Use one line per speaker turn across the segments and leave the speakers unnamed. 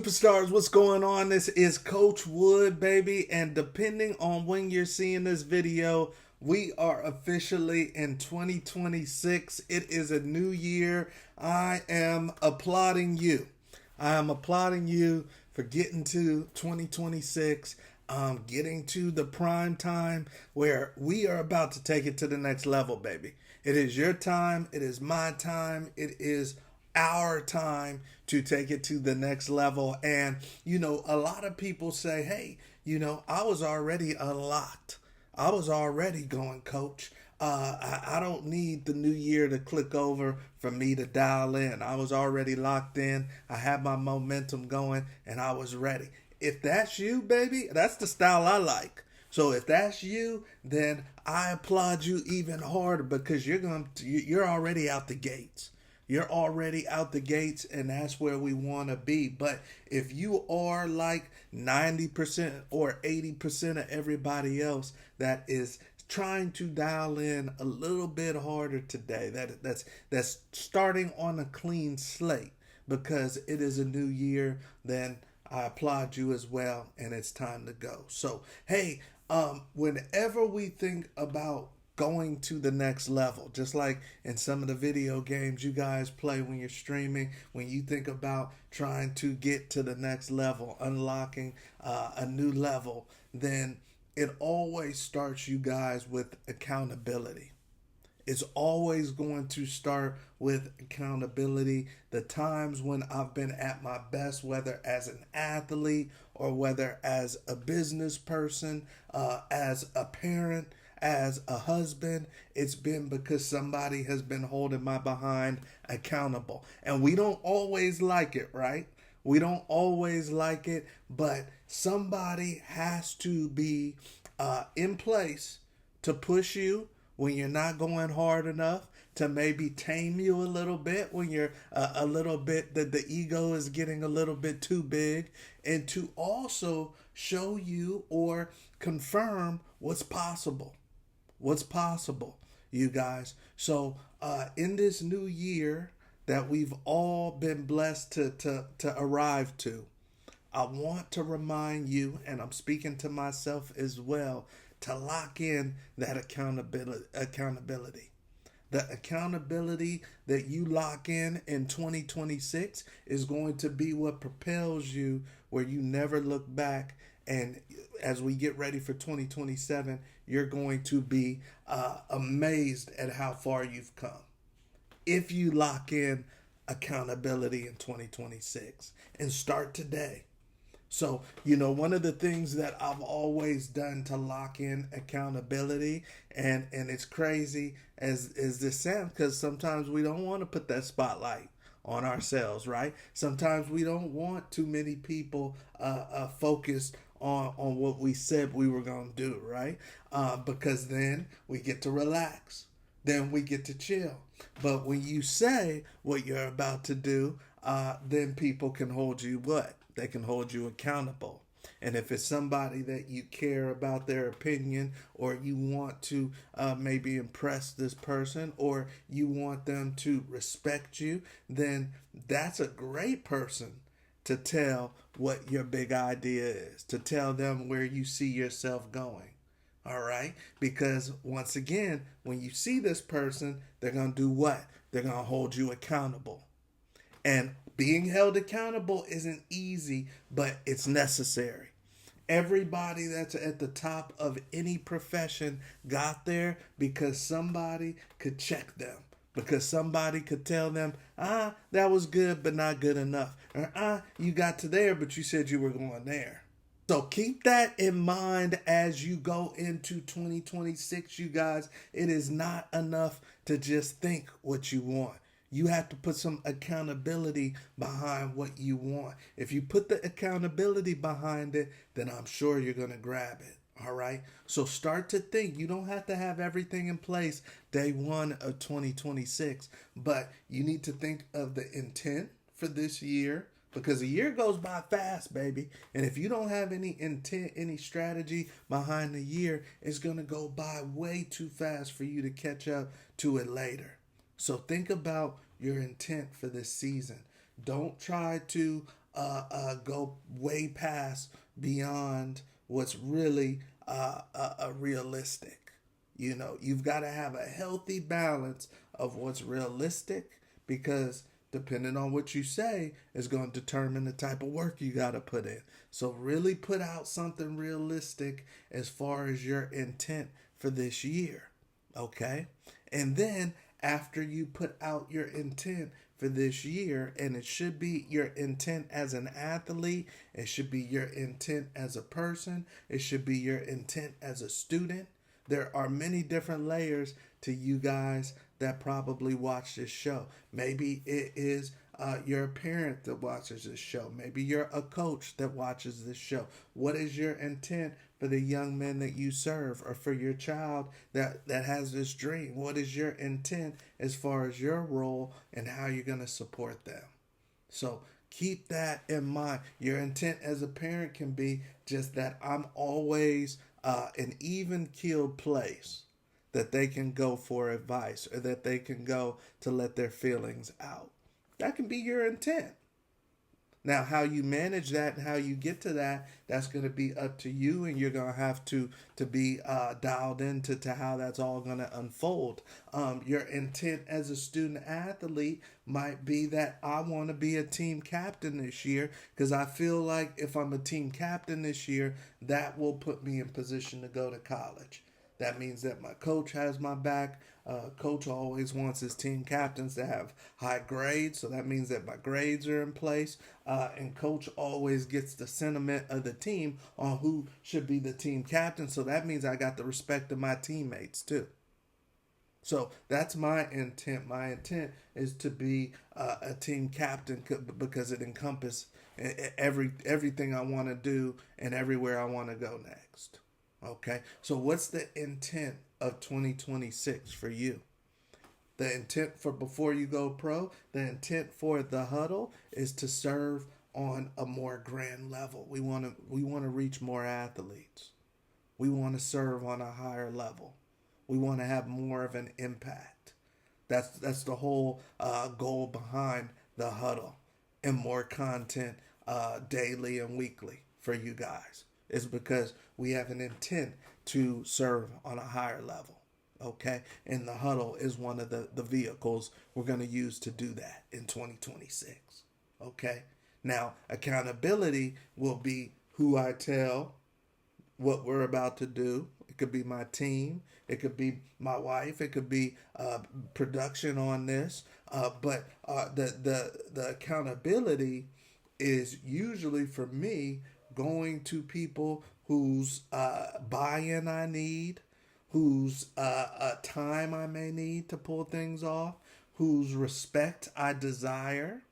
Superstars, what's going on? This is Coach Wood, baby, and depending on when you're seeing this video, we are officially in 2026. It is a new year. I am applauding you. I am applauding you for getting to 2026, getting to the prime time where we are about to take it to the next level, baby. It is your time. It is my time. It is our time to take it to the next level. And, a lot of people say, hey, I was already unlocked. I was already going, coach. I don't need the new year to click over for me to dial in. I was already locked in. I had my momentum going and I was ready. If that's you, baby, that's the style I like. So if that's you, then I applaud you even harder because you're already out the gates. You're already out the gates, and that's where we want to be. But if you are like 90% or 80% of everybody else that is trying to dial in a little bit harder today, that's starting on a clean slate because it is a new year, then I applaud you as well, and it's time to go. So, hey, whenever we think about going to the next level, just like in some of the video games you guys play when you're streaming, when you think about trying to get to the next level, unlocking a new level, then it always starts, you guys, with accountability. It's always going to start with accountability. The times when I've been at my best, whether as an athlete or whether as a business person, as a parent, as a husband, it's been because somebody has been holding my behind accountable. And we don't always like it, right? We don't always like it, but somebody has to be in place to push you when you're not going hard enough, to maybe tame you a little bit when you're a little bit, that the ego is getting a little bit too big, and to also show you or confirm what's possible. What's possible, you guys. So in this new year that we've all been blessed to arrive to, I want to remind you, and I'm speaking to myself as well, to lock in that accountability. The accountability that you lock in 2026 is going to be what propels you where you never look back. And as we get ready for 2027, you're going to be amazed at how far you've come if you lock in accountability in 2026 and start today. So, one of the things that I've always done to lock in accountability, and it's crazy as this sounds, because sometimes we don't want to put that spotlight on ourselves, right? Sometimes we don't want too many people focused on what we said we were going to do, right? Because then we get to relax. Then we get to chill. But when you say what you're about to do, then people can hold you what? They can hold you accountable. And if it's somebody that you care about their opinion, or you want to maybe impress this person, or you want them to respect you, then that's a great person to tell what your big idea is, to tell them where you see yourself going. All right? Because once again, when you see this person, they're going to do what? They're going to hold you accountable. And being held accountable isn't easy, but it's necessary. Everybody that's at the top of any profession got there because somebody could check them. Because somebody could tell them, that was good, but not good enough. Or, you got to there, but you said you were going there. So keep that in mind as you go into 2026, you guys. It is not enough to just think what you want. You have to put some accountability behind what you want. If you put the accountability behind it, then I'm sure you're going to grab it. All right. So start to think. You don't have to have everything in place day one of 2026, but you need to think of the intent for this year, because a year goes by fast, baby. And if you don't have any intent, any strategy behind the year, it's going to go by way too fast for you to catch up to it later. So think about your intent for this season. Don't try to go way past beyond what's really realistic. You know, you've got to have a healthy balance of what's realistic, because depending on what you say is going to determine the type of work you got to put in. So really put out something realistic as far as your intent for this year. Okay? And then after you put out your intent for this year, and it should be your intent as an athlete, it should be your intent as a person, it should be your intent as a student. There are many different layers to you guys that probably watch this show. Maybe it is you're a parent that watches this show. Maybe you're a coach that watches this show. What is your intent for the young men that you serve, or for your child that has this dream? What is your intent as far as your role and how you're going to support them? So keep that in mind. Your intent as a parent can be just that I'm always an even-keeled place that they can go for advice, or that they can go to let their feelings out. That can be your intent. Now, how you manage that and how you get to that, that's going to be up to you, and you're going to have to be dialed into to how that's all going to unfold. Your intent as a student athlete might be that I want to be a team captain this year, because I feel like if I'm a team captain this year, that will put me in position to go to college. That means that my coach has my back. Coach always wants his team captains to have high grades, so that means that my grades are in place. And coach always gets the sentiment of the team on who should be the team captain, so that means I got the respect of my teammates too. So that's my intent. My intent is to be a team captain, because it encompasses everything I want to do and everywhere I want to go next. Okay, so what's the intent of 2026 for you? The intent for before you go pro, the intent for the huddle is to serve on a more grand level. We want to reach more athletes. We want to serve on a higher level. We want to have more of an impact. That's the whole goal behind the huddle, and more content daily and weekly for you guys. Is because we have an intent to serve on a higher level. Okay? And the huddle is one of the vehicles we're going to use to do that in 2026. Okay? Now, accountability will be who I tell what we're about to do. It could be my team. It could be my wife. It could be production on this. But the accountability is usually, for me, going to people whose buy-in I need, whose time I may need to pull things off, whose respect I desire.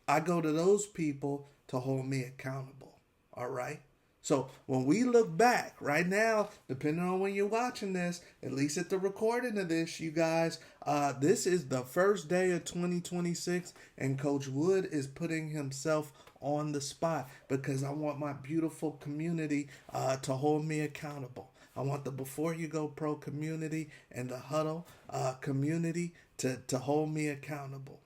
I go to those people to hold me accountable. All right? So when we look back right now, depending on when you're watching this, at least at the recording of this, you guys, this is the first day of 2026, and Coach Wood is putting himself on the spot, because I want my beautiful community to hold me accountable. I want the Before You Go Pro community and the Huddle community to hold me accountable.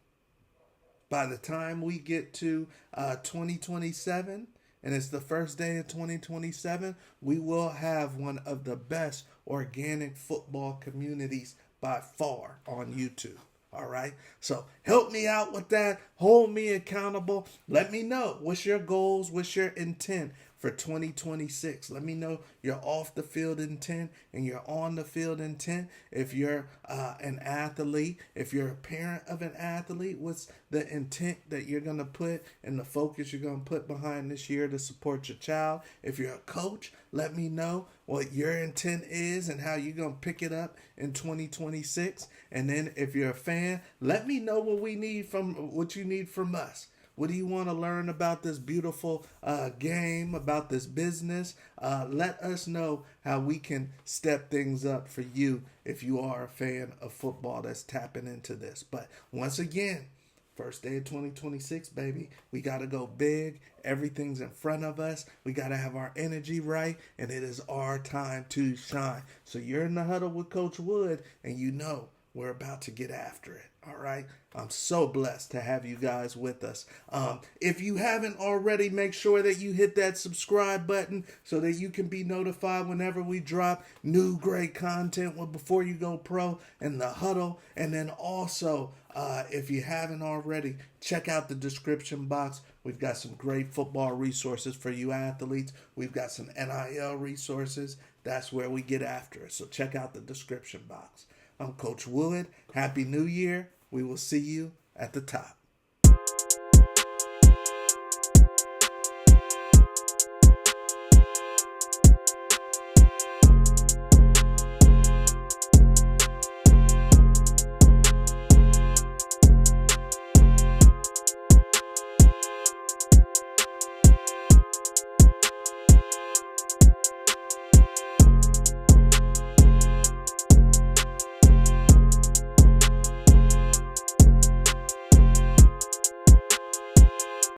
By the time we get to 2027, and it's the first day of 2027, we will have one of the best organic football communities by far on YouTube. All right. So help me out with that. Hold me accountable. Let me know what's your goals, what's your intent for 2026. Let me know your off the field intent and your on the field intent. If you're an athlete, if you're a parent of an athlete, what's the intent that you're going to put and the focus you're going to put behind this year to support your child? If you're a coach, let me know what your intent is and how you're going to pick it up in 2026. And then if you're a fan, let me know what you need from us. What do you want to learn about this beautiful game, about this business? Let us know how we can step things up for you if you are a fan of football that's tapping into this. But once again, first day of 2026, baby. We got to go big. Everything's in front of us. We got to have our energy right, and it is our time to shine. So you're in the huddle with Coach Wood, and you know we're about to get after it. All right. I'm so blessed to have you guys with us. If you haven't already, make sure that you hit that subscribe button so that you can be notified whenever we drop new great content with Before You Go Pro and the Huddle. And then also, if you haven't already, check out the description box. We've got some great football resources for you athletes. We've got some NIL resources. That's where we get after it. So check out the description box. I'm Coach Wood. Happy New Year. We will see you at the top.